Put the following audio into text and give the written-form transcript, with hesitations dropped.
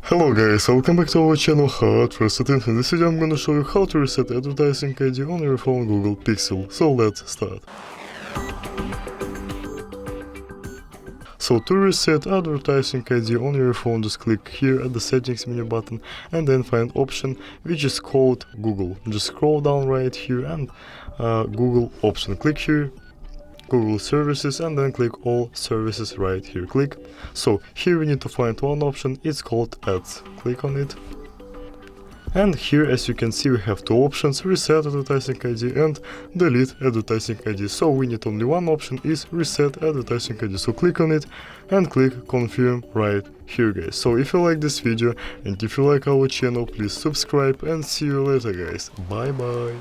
Hello guys, welcome back to our channel HardReset.Info. In this video I'm gonna show you how to reset advertising ID on your phone Google Pixel. So let's start. So to reset advertising ID on your phone, just click here at the settings menu button and then find option which is called Google. Just scroll down right here and Google option. Click here, Google services, and then click all services right here. Click. So here we need to find one option, it's called ads. Click on it. And here, as you can see, we have two options: reset advertising ID and delete advertising ID. So we need only one option, is reset advertising ID. So click on it and click confirm right here, guys. So if you like this video and if you like our channel, please subscribe and see you later, guys. Bye bye.